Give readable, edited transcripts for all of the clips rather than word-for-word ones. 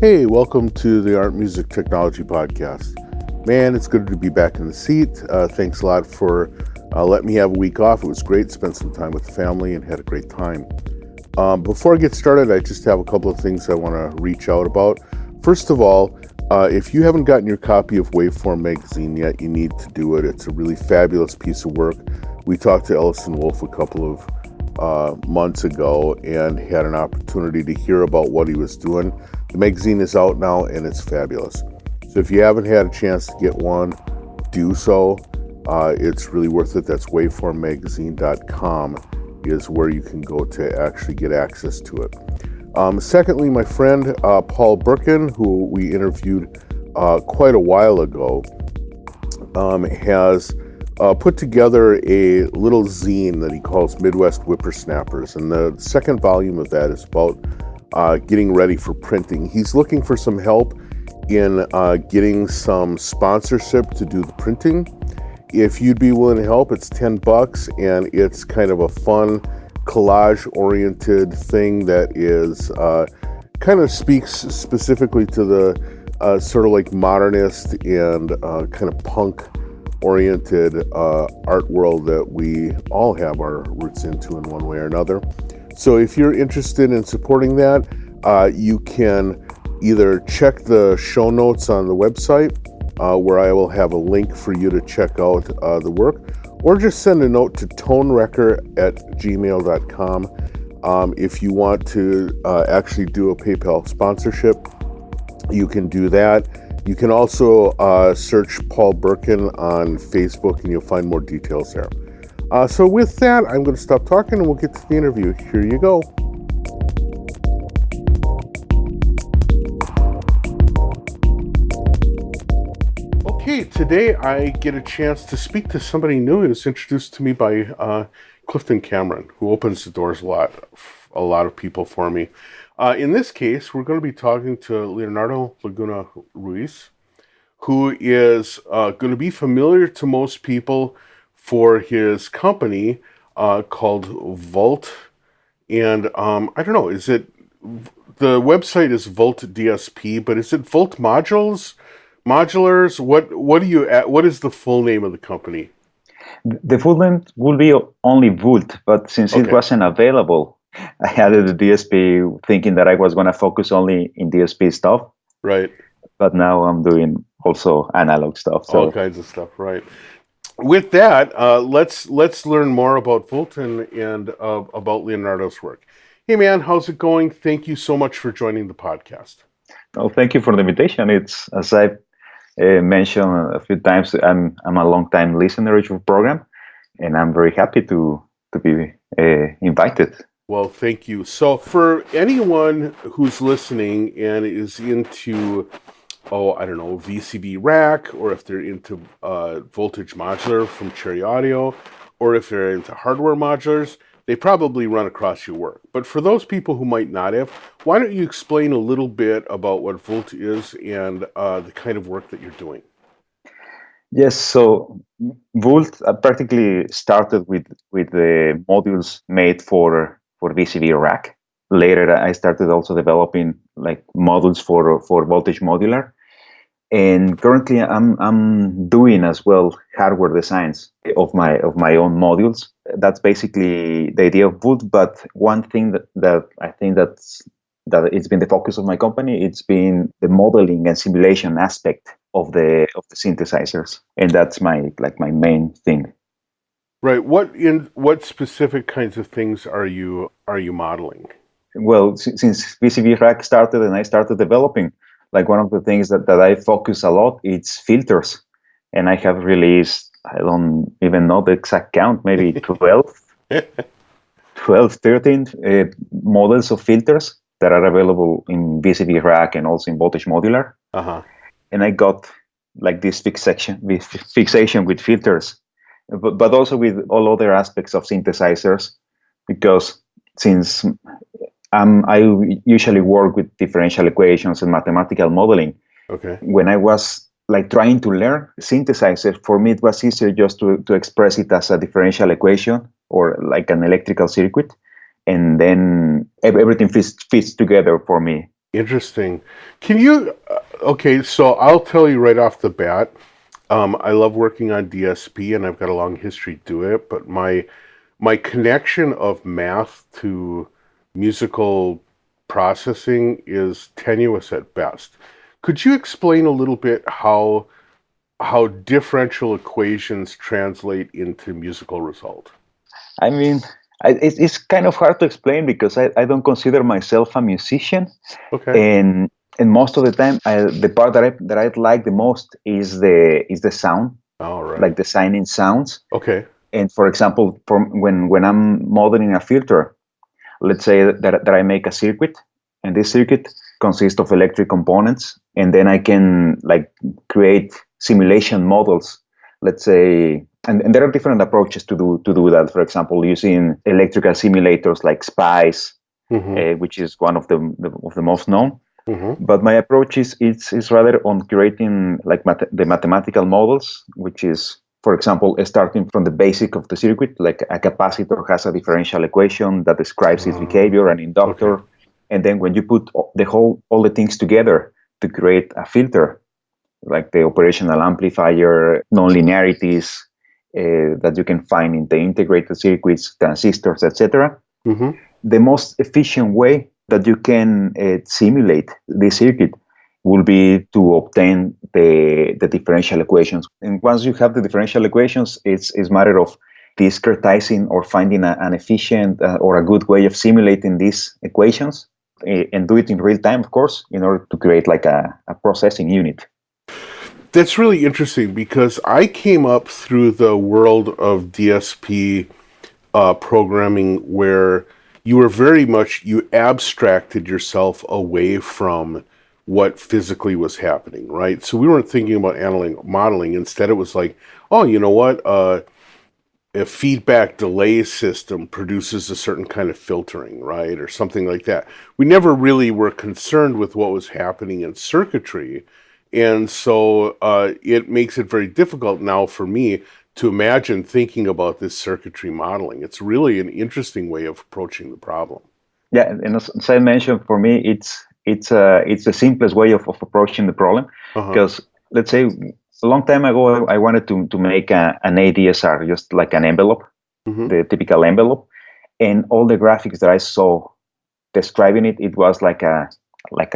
Hey, welcome to the Art Music Technology Podcast. Man, it's good to be back in the seat. Thanks a lot for letting me have a week off. It was great. Spent some time with the family and had a great time. Before I get started, I just have a couple of things I want to reach out about. First of all, if you haven't gotten your copy of Waveform magazine yet, you need to do it. It's a really fabulous piece of work. We talked to Ellison Wolf a couple of months ago and had an opportunity to hear about what he was doing. The magazine is out now and it's fabulous. So if you haven't had a chance to get one, do so. It's really worth it. That's waveformmagazine.com is where you can go to actually get access to it. Secondly, my friend Paul Birkin, who we interviewed quite a while ago, has put together a little zine that he calls Midwest Whippersnappers. And the second volume of that is about getting ready for printing. He's looking for some help in getting some sponsorship to do the printing. If you'd be willing to help, it's $10 and it's kind of a fun collage-oriented thing that is kind of speaks specifically to the sort of like modernist and kind of punk-oriented art world that we all have our roots into in one way or another. So if you're interested in supporting that, you can either check the show notes on the website, where I will have a link for you to check out the work, or just send a note to tonewrecker@gmail.com. If you want to actually do a PayPal sponsorship, you can do that. You can also search Paul Birkin on Facebook and you'll find more details there. So with that, I'm going to stop talking and we'll get to the interview. Here you go. Okay, today I get a chance to speak to somebody new. It was introduced to me by Clifton Cameron, who opens the doors a lot of people for me. In this case, we're going to be talking to Leonardo Laguna Ruiz, who is going to be familiar to most people for his company called Vult. And I don't know, is it, the website is Vult DSP, but is it Vult Modulars? What is the full name of the company? The full name will be only Vult, but since it wasn't available, I added the DSP thinking that I was going to focus only in DSP stuff. Right. But now I'm doing also analog stuff. So. All kinds of stuff, right. With that, let's learn more about Vult and about Leonardo's work. Hey man, how's it going? Thank you so much for joining the podcast. Oh, thank you for the invitation. It's, as I mentioned a few times, I'm a long-time listener of your program, and I'm very happy to be invited. Well, thank you. So for anyone who's listening and is into VCB rack, or if they're into voltage modular from Cherry Audio, or if they're into hardware modulars, they probably run across your work. But for those people who might not have, why don't you explain a little bit about what Vult is and the kind of work that you're doing? Yes, so Vult practically started with the modules made for VCB rack. Later, I started also developing like modules for voltage modular. And currently, I'm doing as well hardware designs of my own modules. That's basically the idea of Vult. But one thing that I think that it's been the focus of my company, it's been the modeling and simulation aspect of the synthesizers, and that's my main thing. Right. What specific kinds of things are you modeling? Well, since VCB rack started and I started developing, like one of the things that I focus a lot, it's filters. And I have released, I don't even know the exact count, maybe 12, 13 models of filters that are available in VCB rack and also in voltage modular. Uh-huh. And I got like this fixation with filters, but also with all other aspects of synthesizers, because since I usually work with differential equations and mathematical modeling. Okay. When I was like trying to learn synthesizer, for me it was easier just to express it as a differential equation or like an electrical circuit, and then everything fits together for me. Interesting. Can you, okay, so I'll tell you right off the bat, I love working on DSP and I've got a long history to it, but my connection of math to musical processing is tenuous at best. Could you explain a little bit how differential equations translate into musical result? I mean, it's kind of hard to explain because I don't consider myself a musician, Okay. and most of the time, the part that I like the most is the sound, All right. like designing sounds. Okay. And for example, when I'm modeling a filter, let's say that I make a circuit, and this circuit consists of electric components, and then I can like create simulation models. Let's say, and there are different approaches to do that. For example, using electrical simulators like Spice, Mm-hmm. which is one of the most known. Mm-hmm. But my approach is rather on creating like the mathematical models, which is, for example, starting from the basic of the circuit, like a capacitor has a differential equation that describes its behavior, an Okay. inductor, and then when you put all the things together to create a filter, like the operational amplifier, nonlinearities that you can find in the integrated circuits, transistors, etc. Mm-hmm. The most efficient way that you can simulate this circuit will be to obtain the differential equations. And once you have the differential equations, it's matter of discretizing or finding an efficient or a good way of simulating these equations and do it in real time, of course, in order to create like a processing unit. That's really interesting because I came up through the world of DSP programming where you were very much, you abstracted yourself away from what physically was happening, right? So we weren't thinking about modeling. Instead, it was like, oh, you know what? A feedback delay system produces a certain kind of filtering, right? Or something like that. We never really were concerned with what was happening in circuitry. And so it makes it very difficult now for me to imagine thinking about this circuitry modeling. It's really an interesting way of approaching the problem. Yeah, and as I mentioned, for me, it's the simplest way of approaching the problem. Uh-huh. Because let's say a long time ago, I wanted to make an ADSR, just like an envelope, Mm-hmm. the typical envelope, and all the graphics that I saw describing it, it was like a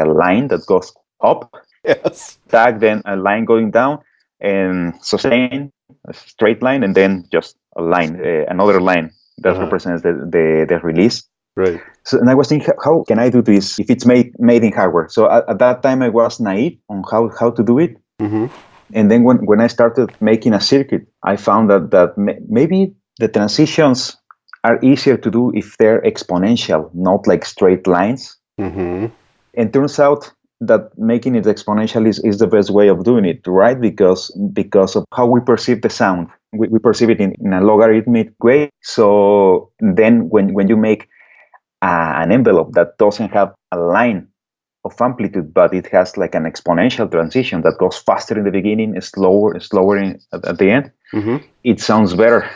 line that goes up, Yes. tag, then a line going down, and sustain, a straight line, and then just a line, another line that Uh-huh. represents the release. Right. So, and I was thinking, how can I do this if it's made in hardware? So at that time, I was naive on how to do it. Mm-hmm. And then when I started making a circuit, I found that maybe the transitions are easier to do if they're exponential, not like straight lines. Mm-hmm. And turns out that making it exponential is the best way of doing it, right? Because of how we perceive the sound. We perceive it in a logarithmic way. So then when you make an envelope that doesn't have a line of amplitude, but it has like an exponential transition that goes faster in the beginning, slower at the end, Mm-hmm. it sounds better.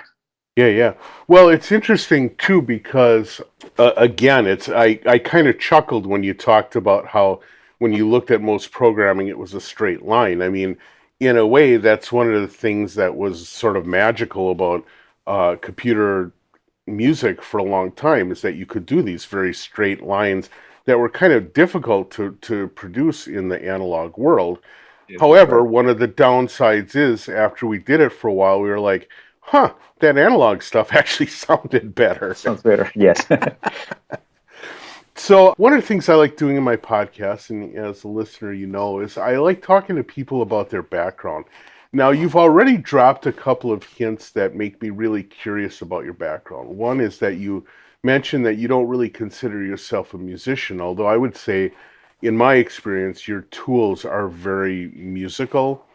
Yeah, yeah. Well, it's interesting too because again, I kind of chuckled when you talked about how when you looked at most programming, it was a straight line. I mean, in a way, that's one of the things that was sort of magical about computer music for a long time is that you could do these very straight lines that were kind of difficult to produce in the analog world. Yes, that's However, right. one of the downsides is after we did it for a while, we were like, huh, that analog stuff actually sounded better. Sounds better. Yes. So one of the things I like doing in my podcast, and as a listener, you know, is I like talking to people about their background. Now, you've already dropped a couple of hints that make me really curious about your background. One is that you mentioned that you don't really consider yourself a musician, although I would say, in my experience, your tools are very musical.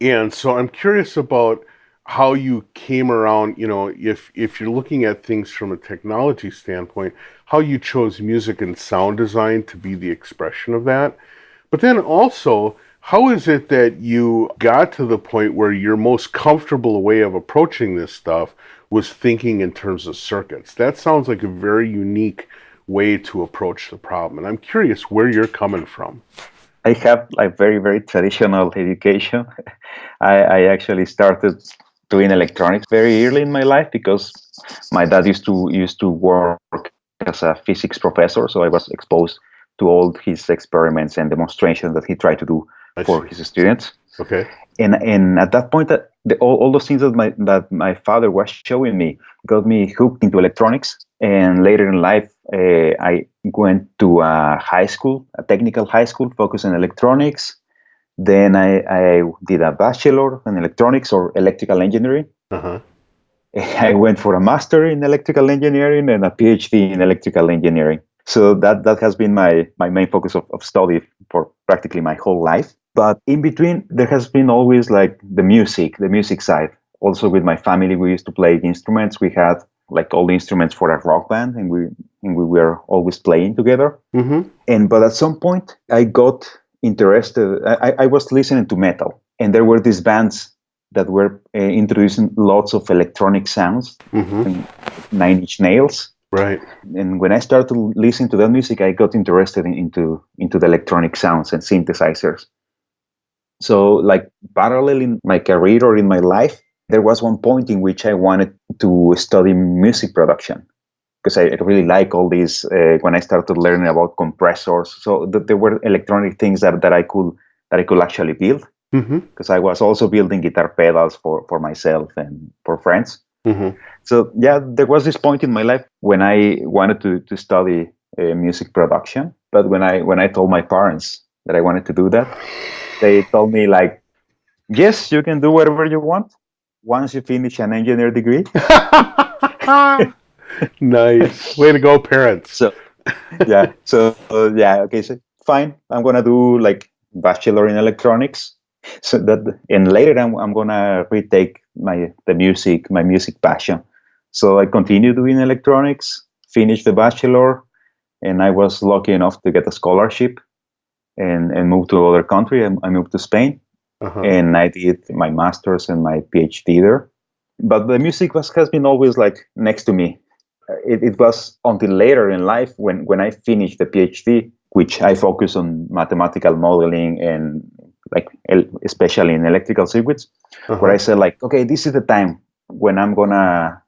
And so I'm curious about how you came around, you know, if you're looking at things from a technology standpoint, how you chose music and sound design to be the expression of that. But then also, how is it that you got to the point where your most comfortable way of approaching this stuff was thinking in terms of circuits? That sounds like a very unique way to approach the problem. And I'm curious where you're coming from. I have like very, very traditional education. I actually started doing electronics very early in my life because my dad used to work as a physics professor, so I was exposed to all his experiments and demonstrations that he tried to do for his students. Okay. And at that point, all those things that my father was showing me got me hooked into electronics. And later in life, I went to a high school, a technical high school, focused on electronics. Then I did a bachelor in electronics or electrical engineering. Uh-huh. I went for a master in electrical engineering and a PhD in electrical engineering. So that has been my main focus of study for practically my whole life. But in between, there has been always like the music side. Also with my family, we used to play instruments. We had like all the instruments for a rock band, and we were always playing together. Mm-hmm. But at some point, I got interested. I was listening to metal, and there were these bands that were introducing lots of electronic sounds, and Nine Inch Nails. Right. And when I started listening to that music, I got interested into the electronic sounds and synthesizers. So, like parallel in my career or in my life, there was one point in which I wanted to study music production because I really like all these. When I started learning about compressors, so there were electronic things that I could actually build. Because I was also building guitar pedals for myself and for friends. So yeah, there was this point in my life when I wanted to study music production. But when I told my parents that I wanted to do that, they told me like, yes, you can do whatever you want once you finish an engineer degree. Nice. Way to go, parents. So okay, so fine. I'm gonna do like bachelor in electronics. So that, and later I'm gonna retake my music passion. So I continued doing electronics, finished the bachelor, and I was lucky enough to get a scholarship and move to another country. I moved to Spain, and I did my master's and my PhD there. But the music has been always like next to me. It was until later in life when I finished the PhD, which I focus on mathematical modeling and like especially in electrical circuits, where I said like, okay, this is the time when I'm gonna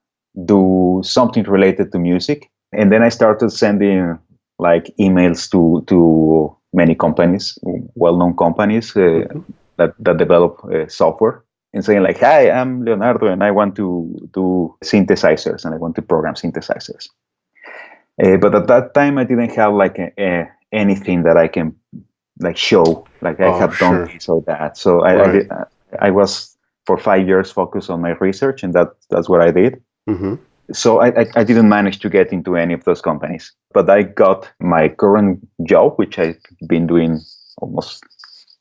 do something related to music. And then I started sending like emails to many companies, well-known companies that develop software, and saying like, hi, I'm Leonardo and I want to do synthesizers and I want to program synthesizers. But at that time I didn't have like anything that I can like show, like I have done this or that. So I was for 5 years focused on my research, and that's what I did. So I didn't manage to get into any of those companies, but I got my current job, which I've been doing almost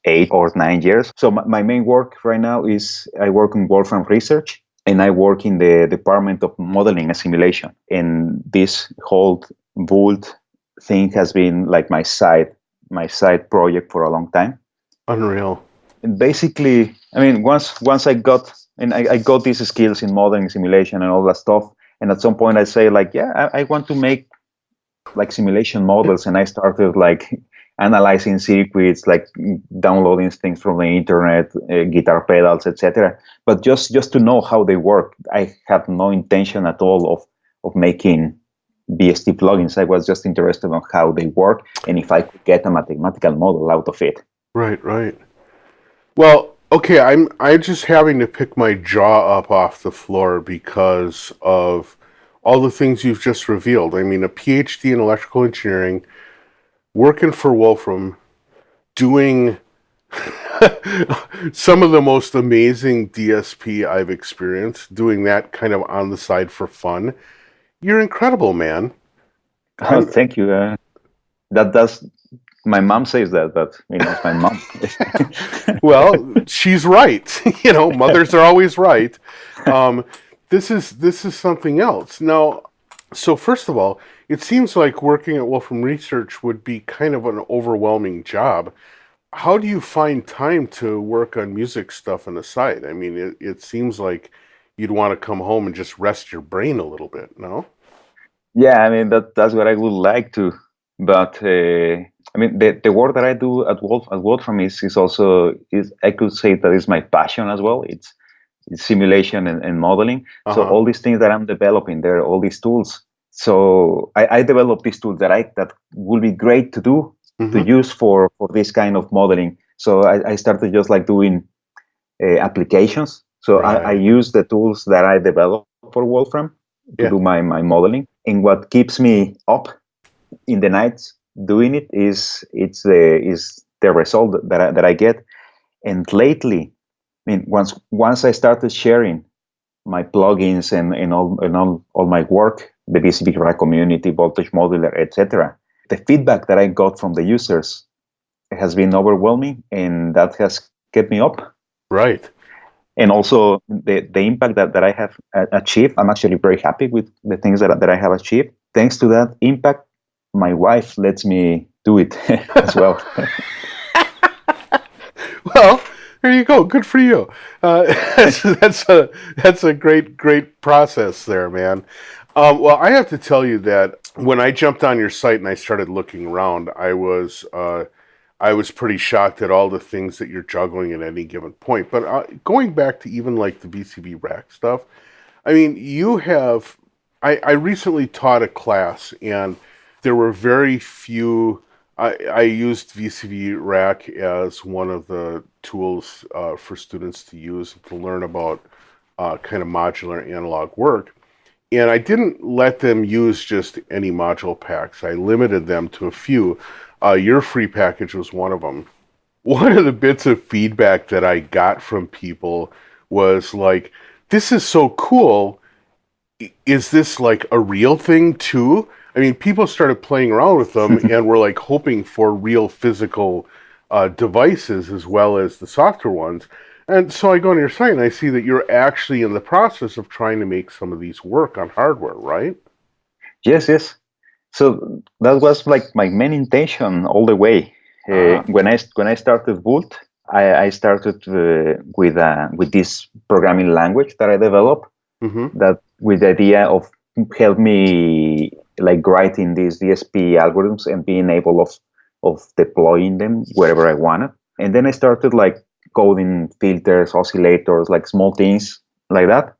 8 or 9 years. So my main work right now is I work in Wolfram Research, and I work in the department of modeling and simulation. And this whole Vult thing has been like my side project for a long time. Unreal. And basically, I mean, once I got these skills in modeling, simulation, and all that stuff, and at some point I say like, yeah, I want to make like simulation models, and I started like analyzing circuits, like downloading things from the internet, guitar pedals, etc. But just to know how they work. I had no intention at all of making BST plugins. I was just interested on how they work and if I could get a mathematical model out of it. Right. Well, okay, I'm just having to pick my jaw up off the floor because of all the things you've just revealed. I mean, a PhD in electrical engineering, working for Wolfram, doing some of the most amazing DSP I've experienced, doing that kind of on the side for fun. You're incredible, man. Oh, thank you. That's my mom says that, but it's my mom. Well, she's right. Mothers are always right. This is something else. Now, so first of all, it seems like working at Wolfram Research would be kind of an overwhelming job. How do you find time to work on music stuff on the side? I mean, it seems like you'd want to come home and just rest your brain a little bit, no? Yeah, I mean that's what I would like to, but I mean the work that I do at Wolfram is also is I could say that is my passion as well. It's simulation and modeling. So Uh-huh. all these things that I'm developing, there are all these tools. So I developed these tools that will be great to Mm-hmm. use for this kind of modeling. So I started just like doing applications. So I Right. use the tools that I developed for Wolfram to Yeah. do my modeling. And what keeps me up in the nights doing it is the result that I get. And lately, I mean, once I started sharing my plugins and all my work, the VCB Rack community, Voltage Modular, etc., the feedback that I got from the users has been overwhelming, and that has kept me up. Right. And also the impact that I have achieved. I'm actually very happy with the things that I have achieved. Thanks to that impact, my wife lets me do it as well. Well, there you go. Good for you. That's a great process there, man. Well, I have to tell you that when I jumped on your site and I started looking around, I was pretty shocked at all the things that you're juggling at any given point. But going back to even like the BCB rack stuff, I mean, you have. I recently taught a class, and there were very few. I used VCV Rack as one of the tools for students to use to learn about kind of modular analog work. And I didn't let them use just any module packs. I limited them to a few. Your free package was one of them. One of the bits of feedback that I got from people was like, this is so cool. Is this like a real thing too? I mean, people started playing around with them and were like hoping for real physical devices as well as the software ones. And so I go on your site and I see that you're actually in the process of trying to make some of these work on hardware, right? Yes, yes. So that was like my main intention all the way. Ah. When I started Vult, I started with this programming language that I developed. Mm-hmm. That with the idea of help me like writing these DSP algorithms and being able of deploying them wherever I wanted. And then I started like coding filters, oscillators, like small things like that.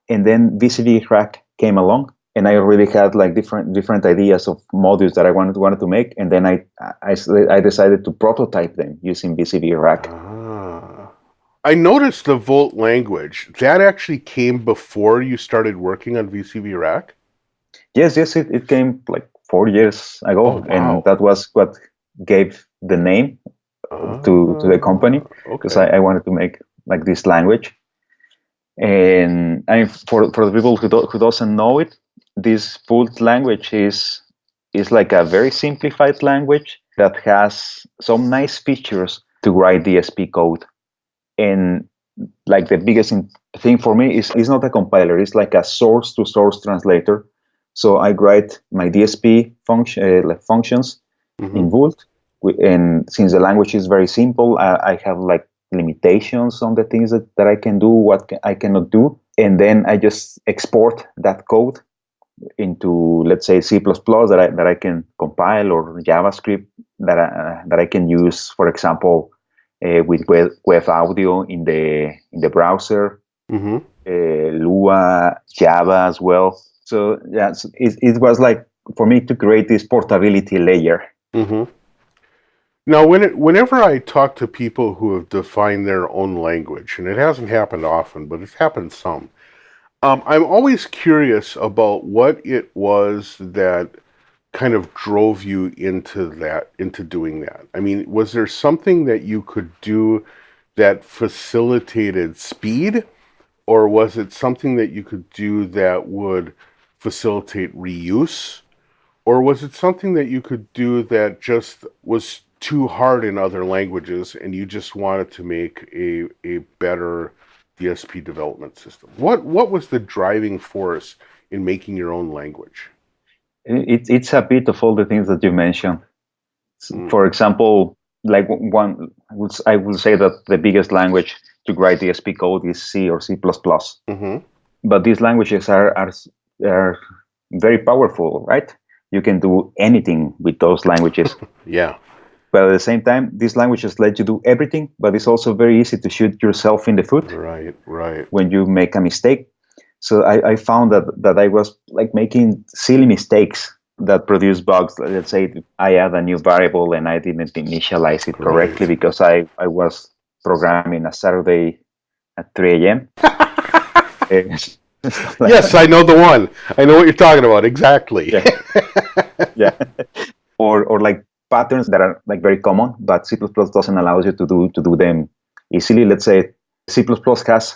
And then VCD Rack came along, and I already had like different ideas of modules that I wanted to make. And then I decided to prototype them using VCD Rack. Ah. I noticed the Volt language. That actually came before you started working on VCV Rack? Yes, yes, it came like 4 years Oh, ago, and wow. that was what gave the name to the company, because Okay. I wanted to make like this language. And for the people who doesn't know it, this Vult language is like a very simplified language that has some nice features to write DSP code. And like the biggest thing for me is not a compiler; it's like a source to source translator. So I write my DSP like functions Mm-hmm. in Vult, and since the language is very simple, I have like limitations on the things that I can do, I cannot do, and then I just export that code into, let's say, C++ that I can compile, or JavaScript that I can use, for example, with web audio in the browser, Mm-hmm. Lua, Java as well. So yeah, it was like for me to create this portability layer. Mm-hmm. Now, whenever I talk to people who have defined their own language, and it hasn't happened often, but it's happened some, I'm always curious about what it was that kind of drove you into doing that. I mean, was there something that you could do that facilitated speed, or was it something that you could do that would facilitate reuse? Or was it something that you could do that just was too hard in other languages and you just wanted to make a better DSP development system? What was the driving force in making your own language? It's a bit of all the things that you mentioned. Mm. For example, like one, I would say that the biggest language to write DSP code is C or C++. Mm-hmm. But these languages are very powerful, right? You can do anything with those languages. Yeah. But at the same time, these languages let you do everything, but it's also very easy to shoot yourself in the foot Right. when you make a mistake. So I found that I was like making silly mistakes that produce bugs. Let's say I add a new variable and I didn't initialize it correctly Right. because I was programming a Saturday at 3 a.m. Yes, I know the one. I know what you're talking about. Exactly. Yeah. Yeah. Or like patterns that are like very common, but C++ doesn't allow you to do them easily. Let's say C++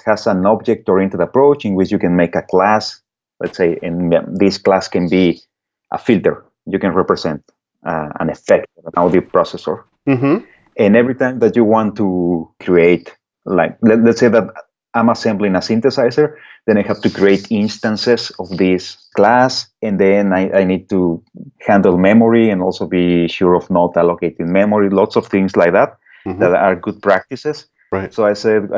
has an object-oriented approach in which you can make a class. Let's say, and this class can be a filter. You can represent an effect of an audio processor. Mm-hmm. And every time that you want to create, like, let's say that I'm assembling a synthesizer, then I have to create instances of this class, and then I need to handle memory and also be sure of not allocating memory, lots of things like that that are good practices. Right. So I said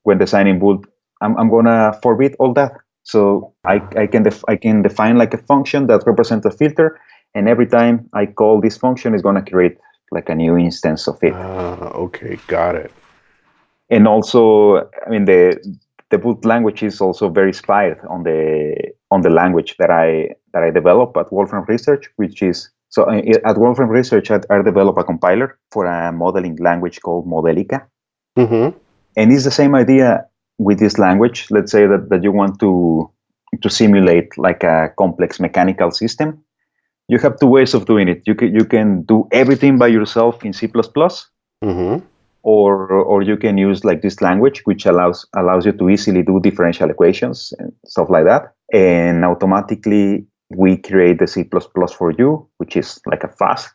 when designing Vult, I'm gonna forbid all that. So I can define like a function that represents a filter, and every time I call this function, it's gonna create like a new instance of it. Okay, got it. And also, I mean, the Vult language is also very inspired on the language that I developed at Wolfram Research, which is so at Wolfram Research I developed a compiler for a modeling language called Modelica. Mm-hmm. And it's the same idea with this language. Let's say that you want to simulate like a complex mechanical system. You have two ways of doing it. You can do everything by yourself in C++, Mm-hmm. or you can use like this language, which allows you to easily do differential equations and stuff like that. And automatically we create the C++ for you, which is like a fast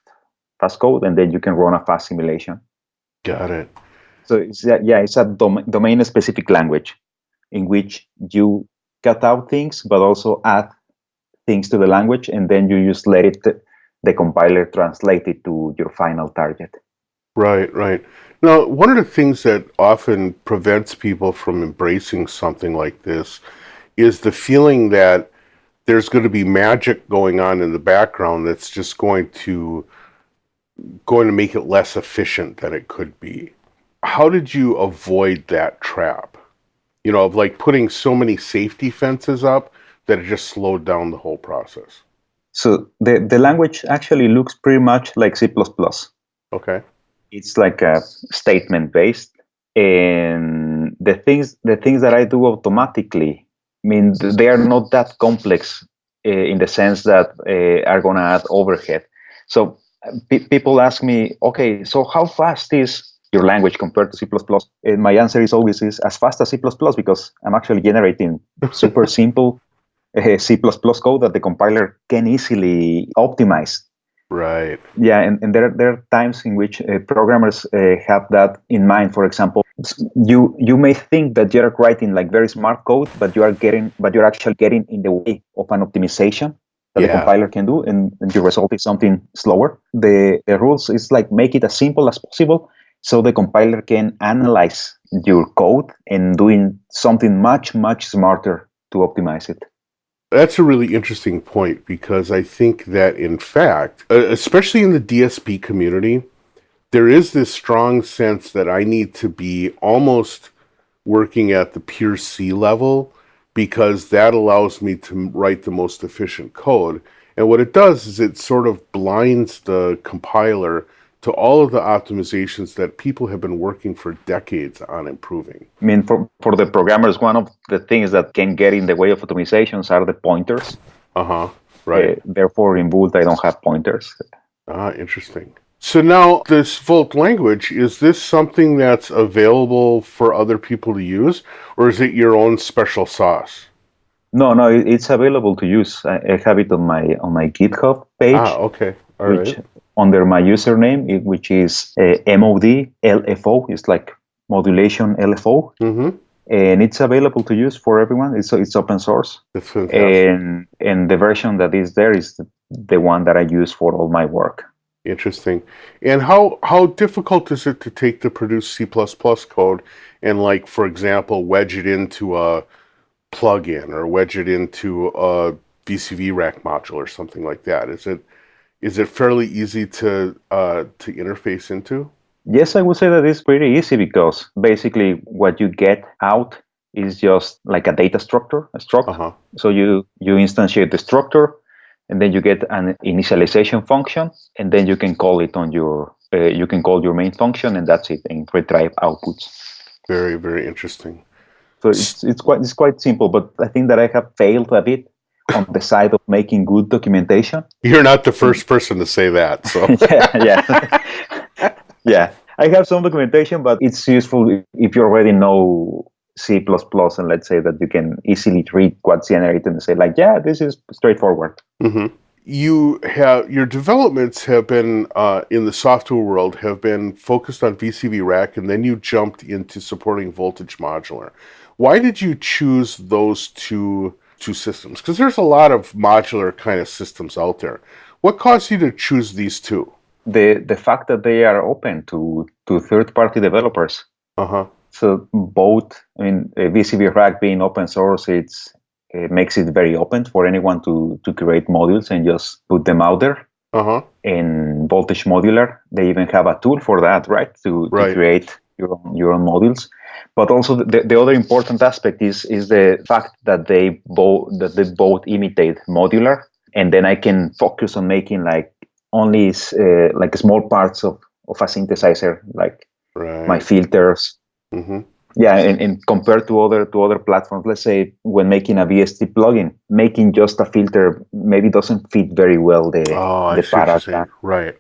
code, and then you can run a fast simulation. Got it. So it's a domain-specific language in which you cut out things, but also add things to the language, and then you just let the compiler translate it to your final target. Right. Now, one of the things that often prevents people from embracing something like this is the feeling that there's going to be magic going on in the background that's just going to make it less efficient than it could be. How did you avoid that trap? You know, of like putting so many safety fences up that it just slowed down the whole process. So the language actually looks pretty much like C++. Okay. It's like a statement based, and the things that I do automatically, I mean, they are not that complex in the sense that are going to add overhead. So people ask me, okay, so how fast is your language compared to C++? And my answer is always is as fast as C++ because I'm actually generating super simple C++ code that the compiler can easily optimize. Right. Yeah, and there are times in which programmers have that in mind. For example, you may think that you're writing like very smart code, but you're actually getting in the way of an optimization that the compiler can do, and your result is something slower. The rules is like make it as simple as possible, so the compiler can analyze your code and doing something much smarter to optimize it. That's a really interesting point because I think that, in fact, especially in the DSP community, there is this strong sense that I need to be almost working at the pure C level because that allows me to write the most efficient code. And what it does is it sort of blinds the compiler to all of the optimizations that people have been working for decades on improving. I mean, for the programmers, one of the things that can get in the way of optimizations are the pointers. Right. Therefore, in Vult, I don't have pointers. Interesting. So now, this Vult language, is this something that's available for other people to use, or is it your own special sauce? No, it's available to use. I have it on my GitHub page. Okay. All right. Under my username, which is MOD-LFO, it's like modulation LFO. Mm-hmm. And it's available to use for everyone. It's open source. That's fantastic. And the version that is there is the one that I use for all my work. Interesting. And how difficult is it to take the produced C++ code and, like, for example, wedge it into a plugin or wedge it into a VCV rack module or something like that? Is it fairly easy to interface into? Yes, I would say that it's pretty easy because basically what you get out is just like a data structure, a struct. Uh-huh. So you instantiate the structure, and then you get an initialization function, and then you can call it on your you can call your main function, and that's it, and retrieve outputs. Very, very interesting. So it's quite simple, but I think that I have failed a bit on the side of making good documentation. You're not the first person to say that, so yeah. Yeah, I have some documentation, but it's useful if you already know C++, and let's say that you can easily read what's generated and say like, yeah, this is straightforward. Mm-hmm. Your developments have been in the software world have been focused on VCV rack, and then you jumped into supporting voltage modular. Why did you choose those two systems? Because there's a lot of modular kind of systems out there. What caused you to choose these two? The fact that they are open to third-party developers. Uh-huh. So both, I mean, VCV rack being open source, it makes it very open for anyone to create modules and just put them out there. Uh-huh. In Voltage Modular, they even have a tool for that, right? To create your own modules. But also the other important aspect is the fact that they both imitate modular, and then I can focus on making like only like small parts of a synthesizer, like my filters. Mm-hmm. Yeah, and compared to other platforms, let's say when making a VST plugin, making just a filter maybe doesn't fit very well the paradigm. Right.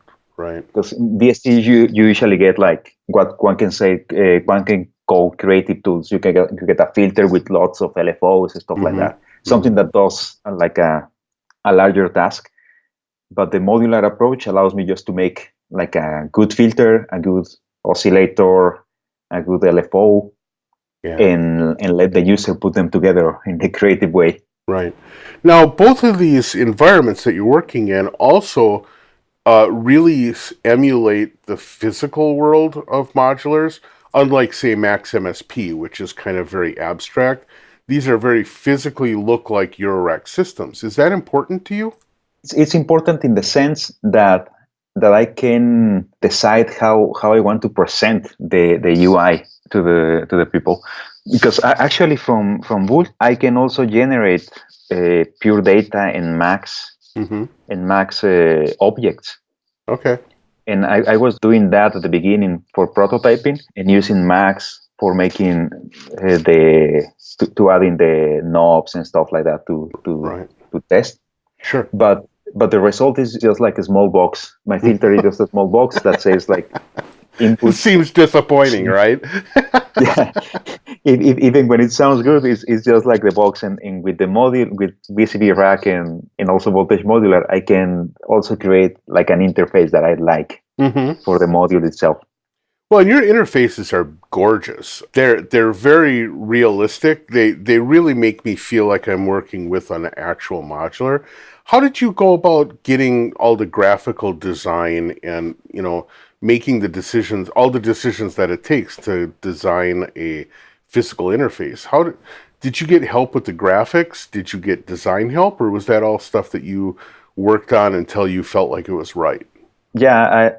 Because VST you usually get like what one can say, one can call creative tools. You get a filter with lots of LFOs and stuff like that. Something that does like a larger task. But the modular approach allows me just to make like a good filter, a good oscillator, a good LFO, and let the user put them together in a creative way. Right. Now, both of these environments that you're working in also really emulate the physical world of modulars, unlike, say, Max MSP, which is kind of very abstract. These are very physically look like Eurorack systems. Is that important to you? It's important in the sense that I can decide how I want to present the UI to the people, because actually from Vult I can also generate pure data in Max and Max objects. Okay. And I was doing that at the beginning for prototyping and using Max for making to add in the knobs and stuff like that to test. Sure. But the result is just like a small box. My filter is just a small box that says like input. It seems disappointing, right? Yeah. Even when it sounds good, it's just like the box. And with the module, with VCV rack and also Voltage Modular, I can also create like an interface that I like for the module itself. Well, and your interfaces are gorgeous. They're very realistic. They really make me feel like I'm working with an actual modular. How did you go about getting all the graphical design and, making all the decisions that it takes to design a physical interface? Did you get help with the graphics? Did you get design help, or was that all stuff that you worked on until you felt like it was right? Yeah,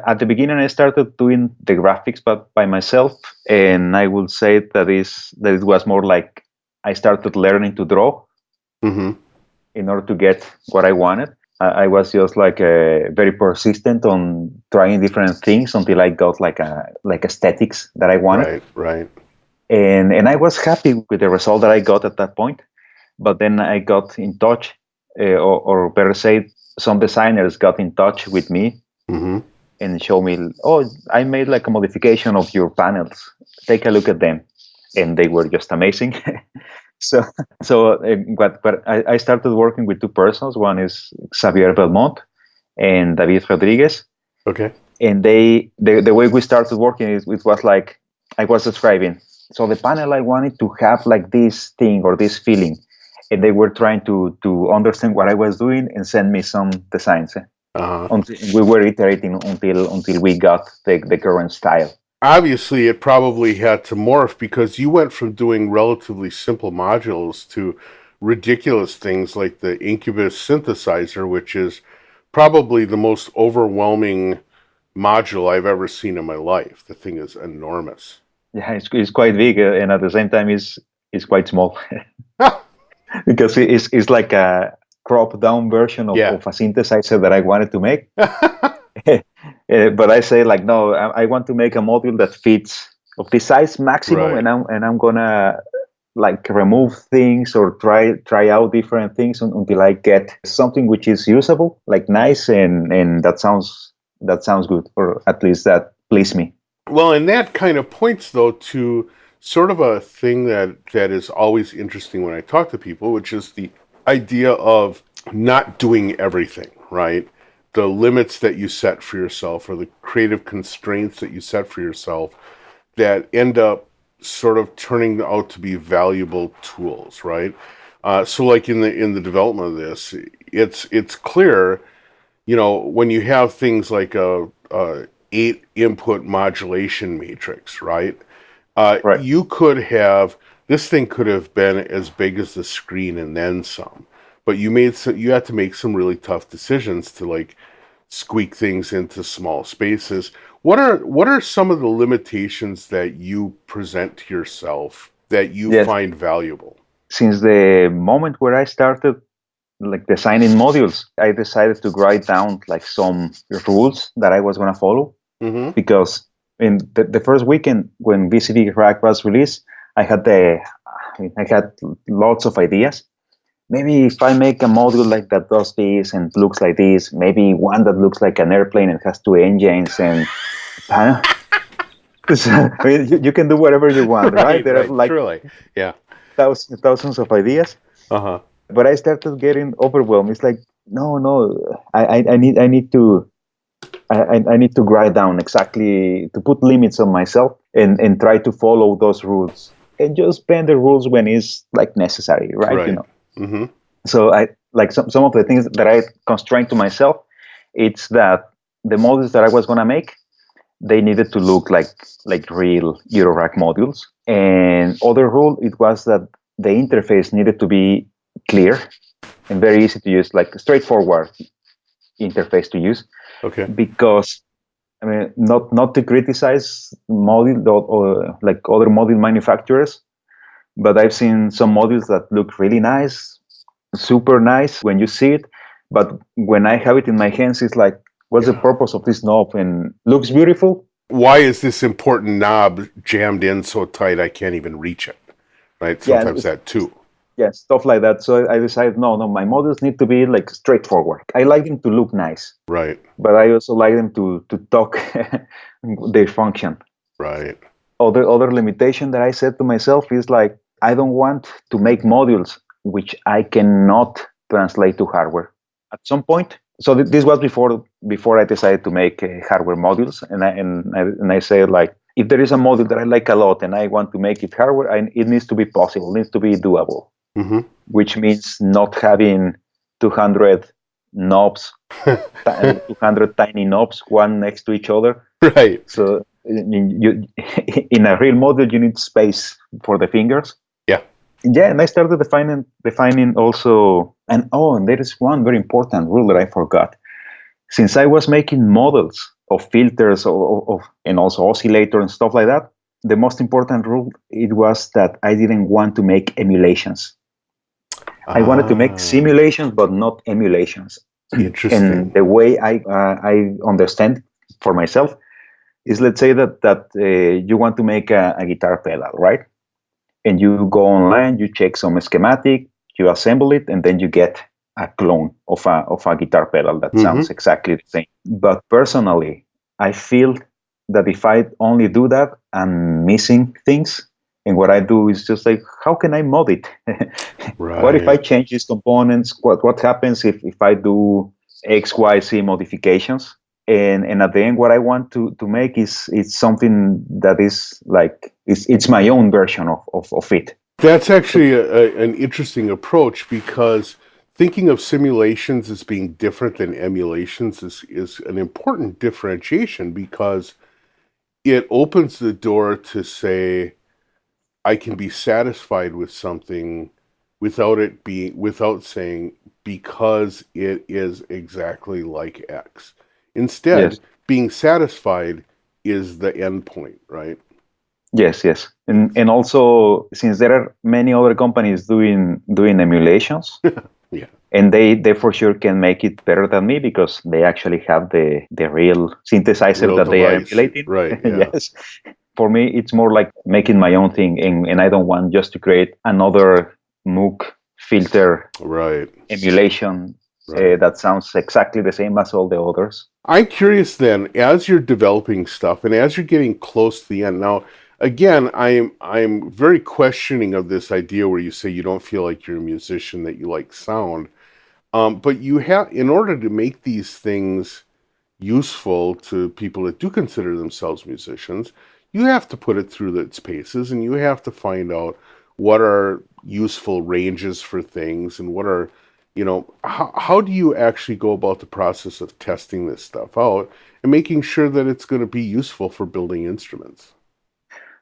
at the beginning I started doing the graphics but by myself, and I would say that it was more like I started learning to draw in order to get what I wanted. I was just like very persistent on trying different things until I got like aesthetics that I wanted. Right. And I was happy with the result that I got at that point. But then I got in touch, or better say, some designers got in touch with me and showed me, I made like a modification of your panels. Take a look at them. And they were just amazing. But I started working with two persons. One is Xavier Belmont and David Rodriguez. Okay. And the way we started working it was like I was describing. So the panel, I wanted to have like this thing or this feeling. And they were trying to understand what I was doing and send me some designs. We were iterating until we got the current style. Obviously, it probably had to morph because you went from doing relatively simple modules to ridiculous things like the Incubus synthesizer, which is probably the most overwhelming module I've ever seen in my life. The thing is enormous. Yeah, it's quite big, and at the same time, it's quite small because it's like a cropped down version Yeah. of a synthesizer that I wanted to make. But I say like, no, I want to make a module that fits of the size maximum, Right. and I'm gonna like remove things or try out different things until I get something which is usable, like nice, and that sounds good, or at least that please me. Well, and that kind of points, though, to sort of a thing that is always interesting when I talk to people, which is the idea of not doing everything, right? The limits that you set for yourself or the creative constraints that you set for yourself that end up sort of turning out to be valuable tools, right? So like in the development of this, it's clear, when you have things like a 8 input modulation matrix, right? Right. You could have, this thing could have been as big as the screen and then some, but you had to make some really tough decisions to like squeak things into small spaces. What are some of the limitations that you present to yourself that you Yes. find valuable? Since the moment where I started like designing modules, I decided to write down like some rules that I was gonna follow, Mm-hmm. because in the first weekend when VCD Rack was released, I had lots of ideas. Maybe if I make a module like that does this and looks like this, maybe one that looks like an airplane and has two engines, and I mean, you can do whatever you want, right? There are Right, like truly. Yeah. thousands of ideas. Uh-huh. But I started getting overwhelmed. It's like, no, I need to I need to grind down exactly, to put limits on myself and try to follow those rules and just bend the rules when it's like necessary, right? Right. Mm-hmm. So I like some of the things that I constrained to myself. It's that the modules that I was gonna make, they needed to look like real Eurorack modules. And other rule, it was that the interface needed to be clear and very easy to use, like straightforward interface to use. Okay. Because I mean, not to criticize module or like other module manufacturers, but I've seen some modules that look really nice, super nice when you see it, but when I have it in my hands, it's like, what's the purpose of this knob? And looks beautiful. Why is this important knob jammed in so tight I can't even reach it? Right? Yeah, Sometimes that too. yeah, stuff like that. So I decided, no, my modules need to be like straightforward. I like them to look nice, Right. but I also like them to talk their function. Right. Other limitation that I set to myself is like, I don't want to make modules which I cannot translate to hardware at some point. So this was before I decided to make hardware modules, and I say like, if there is a module that I like a lot and I want to make it hardware, it needs to be possible, needs to be doable, Mm-hmm. which means not having 200 knobs, 200 tiny knobs, one next to each other. Right. So you in a real module, you need space for the fingers. Yeah, and I started defining also, and there is one very important rule that I forgot. Since I was making models of filters and also oscillator and stuff like that, the most important rule, it was that I didn't want to make emulations. I wanted to make simulations, but not emulations. Interesting. And the way I understand for myself is, let's say that you want to make a guitar pedal, right? And you go online, you check some schematic, you assemble it, and then you get a clone of a guitar pedal that sounds exactly the same. But personally, I feel that if I only do that, I'm missing things. And what I do is just like, how can I mod it? Right. What if I change these components? What happens if I do X, Y, Z modifications? And at the end, what I want to make is something that is like, it's my own version of it. That's actually an interesting approach, because thinking of simulations as being different than emulations is an important differentiation, because it opens the door to say, I can be satisfied with something without saying because it is exactly like X. Instead, Yes. being satisfied is the end point, right? Yes. And also, since there are many other companies doing emulations, Yeah. and they for sure can make it better than me because they actually have the real synthesizer Real that they are device, emulating. right? Yeah. Yes. For me, it's more like making my own thing, and I don't want just to create another MOOC filter Right. emulation Right. that sounds exactly the same as all the others. I'm curious then, as you're developing stuff and as you're getting close to the end. Now, again, I'm very questioning of this idea where you say you don't feel like you're a musician, that you like sound. But you have, in order to make these things useful to people that do consider themselves musicians, you have to put it through its paces, and you have to find out what are useful ranges for things, and what are, how do you actually go about the process of testing this stuff out and making sure that it's going to be useful for building instruments?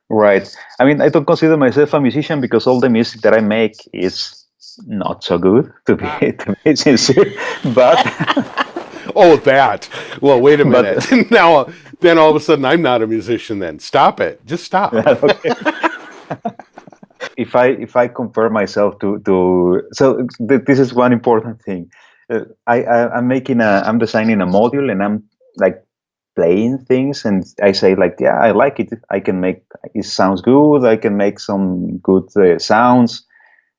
Right. I mean, I don't consider myself a musician because all the music that I make is not so good, to be to be sincere. But Oh, that. Well, wait a minute. but Now, then all of a sudden, I'm not a musician. Then stop it. Just stop. okay. If I compare myself to so this is one important thing. I'm designing a module, and I'm like playing things, and I say like, yeah, I like it. I can make it sounds good. I can make some good sounds.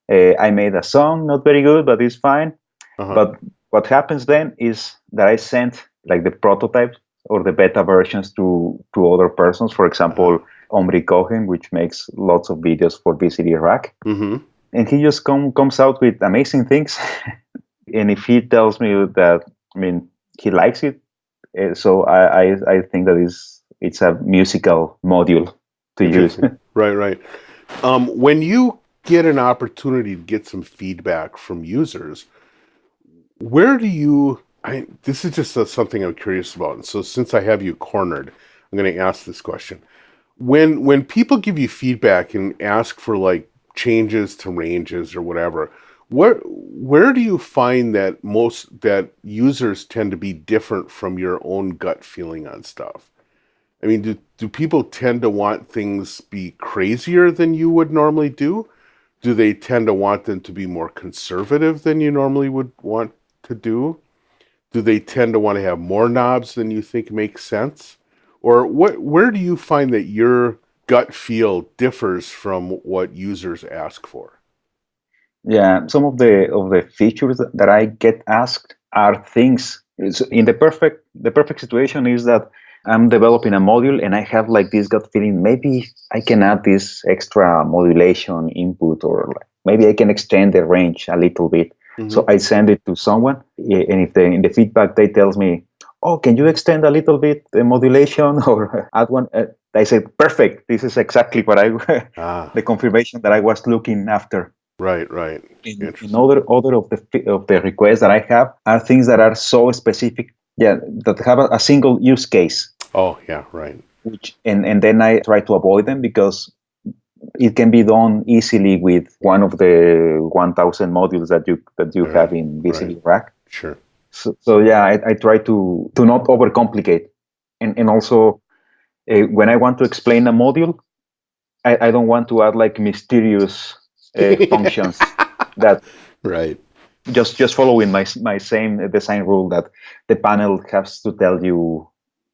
I made a song, not very good, but it's fine. Uh-huh. But what happens then is that I send like the prototypes or the beta versions to other persons. For example, Omri Cohen, which makes lots of videos for VCD Rack, Mm-hmm. and he just comes out with amazing things. And if he tells me that, I mean, he likes it, so I think that it's a musical module to use. Interesting. Right. When you get an opportunity to get some feedback from users, where do you? This is just something I'm curious about. And so, since I have you cornered, I'm going to ask this question. When people give you feedback and ask for like changes to ranges or whatever, where do you find that users tend to be different from your own gut feeling on stuff? I mean, do people tend to want things be crazier than you would normally do? Do they tend to want them to be more conservative than you normally would want to do? Do they tend to want to have more knobs than you think makes sense? Or where do you find that your gut feel differs from what users ask for? Yeah, some of the features that I get asked are things. In the perfect situation is that I'm developing a module and I have like this gut feeling. Maybe I can add this extra modulation input, or like maybe I can extend the range a little bit. Mm-hmm. So I send it to someone, and if in the feedback they tells me, "Oh, can you extend a little bit the modulation or add one?" I say, "Perfect. This is exactly what the confirmation that I was looking after." Right. In Interesting. other of the requests that I have are things that are so specific, yeah, that have a single use case, Oh, yeah, right. which and then I try to avoid them because it can be done easily with one of the 1,000 modules that you have in Right. VCD Rack. Sure. So yeah, I try to not overcomplicate, and also when I want to explain a module, I don't want to add like mysterious functions that Right. just following my same design rule that the panel has to tell you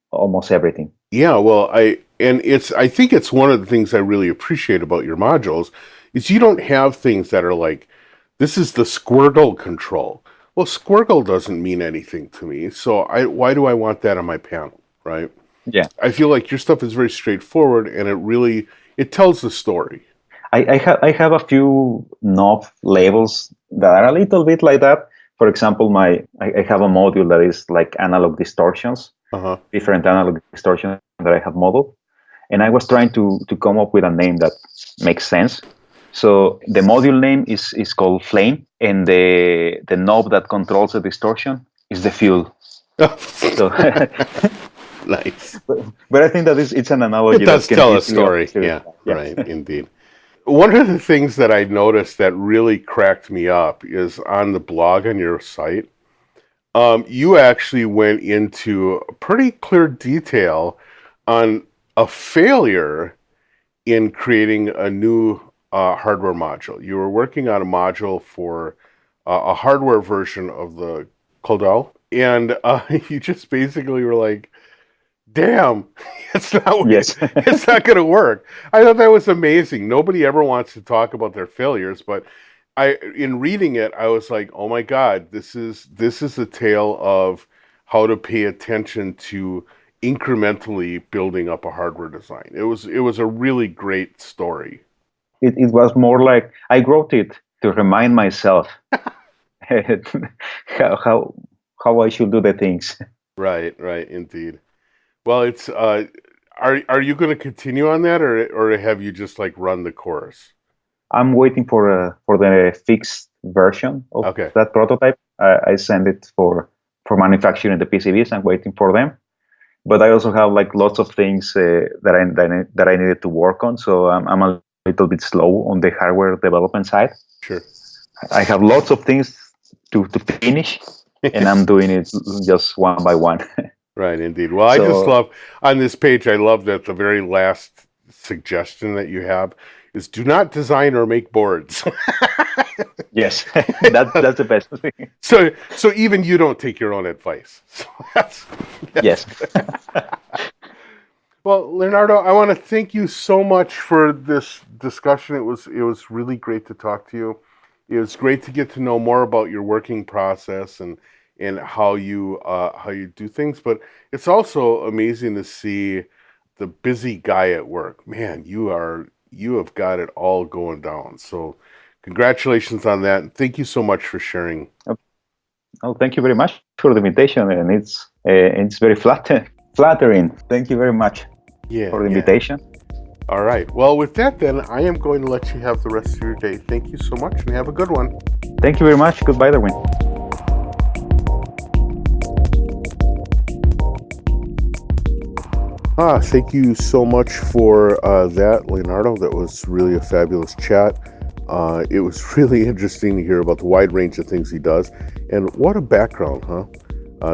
almost everything. Yeah, well, I think it's one of the things I really appreciate about your modules is you don't have things that are like, this is the Squirgle control. Well, Squirgle doesn't mean anything to me, so why do I want that on my panel, right? Yeah, I feel like your stuff is very straightforward, and it tells the story. I have a few knob labels that are a little bit like that. For example, I have a module that is like analog distortions, Uh-huh. different analog distortions that I have modeled, and I was trying to come up with a name that makes sense. So the module name is called Flame, and the knob that controls the distortion is the fuel. So, Nice. but I think that it's an It analogy that does can tell a easily story. understood. Yeah, Yeah. right, indeed. One of the things that I noticed that really cracked me up is on the blog on your site. You actually went into pretty clear detail on a failure in creating a new hardware module. You were working on a module for a hardware version of the Coldell, and you just basically were like, damn, it's not Yes. it's not going to work. I thought that was amazing. Nobody ever wants to talk about their failures, but in reading it, I was like, oh my God, this is a tale of how to pay attention to incrementally building up a hardware design. It was a really great story. It was more like I wrote it to remind myself how I should do the things. Right, indeed. Well, it's are you going to continue on that, or have you just like run the course? I'm waiting for the fixed version of that prototype. I send it for manufacturing the PCBs. I'm waiting for them, but I also have like lots of things that I needed to work on. So I'm a little bit slow on the hardware development side. Sure. I have lots of things to finish, and I'm doing it just one by one. Right, indeed. Well, I just love on this page. I love that the very last suggestion that you have is do not design or make boards. Yes, that's the best thing. So even you don't take your own advice. So that's yes. Well, Leonardo, I want to thank you so much for this discussion. It was really great to talk to you. It was great to get to know more about your working process and how you do things. But it's also amazing to see the busy guy at work. Man, you have got it all going down. So congratulations on that. And thank you so much for sharing. Oh, thank you very much for the invitation. And it's very flattering. Thank you very much for the invitation. All right. Well, with that, then, I am going to let you have the rest of your day. Thank you so much and have a good one. Thank you very much. Goodbye, Darwin. Thank you so much for that, Leonardo. That was really a fabulous chat. It was really interesting to hear about the wide range of things he does. And what a background, huh?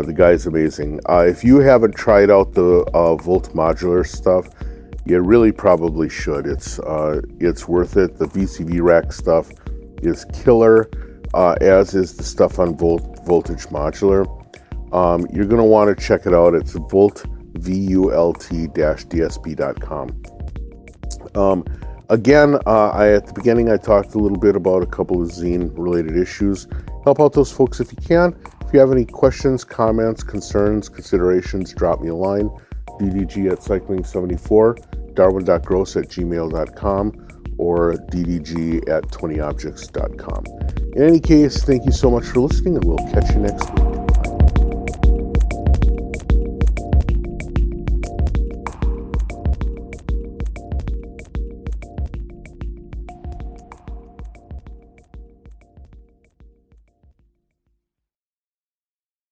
The guy's amazing. If you haven't tried out the Vult modular stuff, you really probably should. It's worth it. The VCV rack stuff is killer, as is the stuff on Voltage Modular. You're going to want to check it out. It's Vult, VULT-DSP.com. Again, at the beginning, I talked a little bit about a couple of zine-related issues. Help out those folks if you can. If you have any questions, comments, concerns, considerations, drop me a line. ddg@cycling74, darwin.gross@gmail.com, or ddg@20objects.com. In any case, thank you so much for listening, and we'll catch you next week.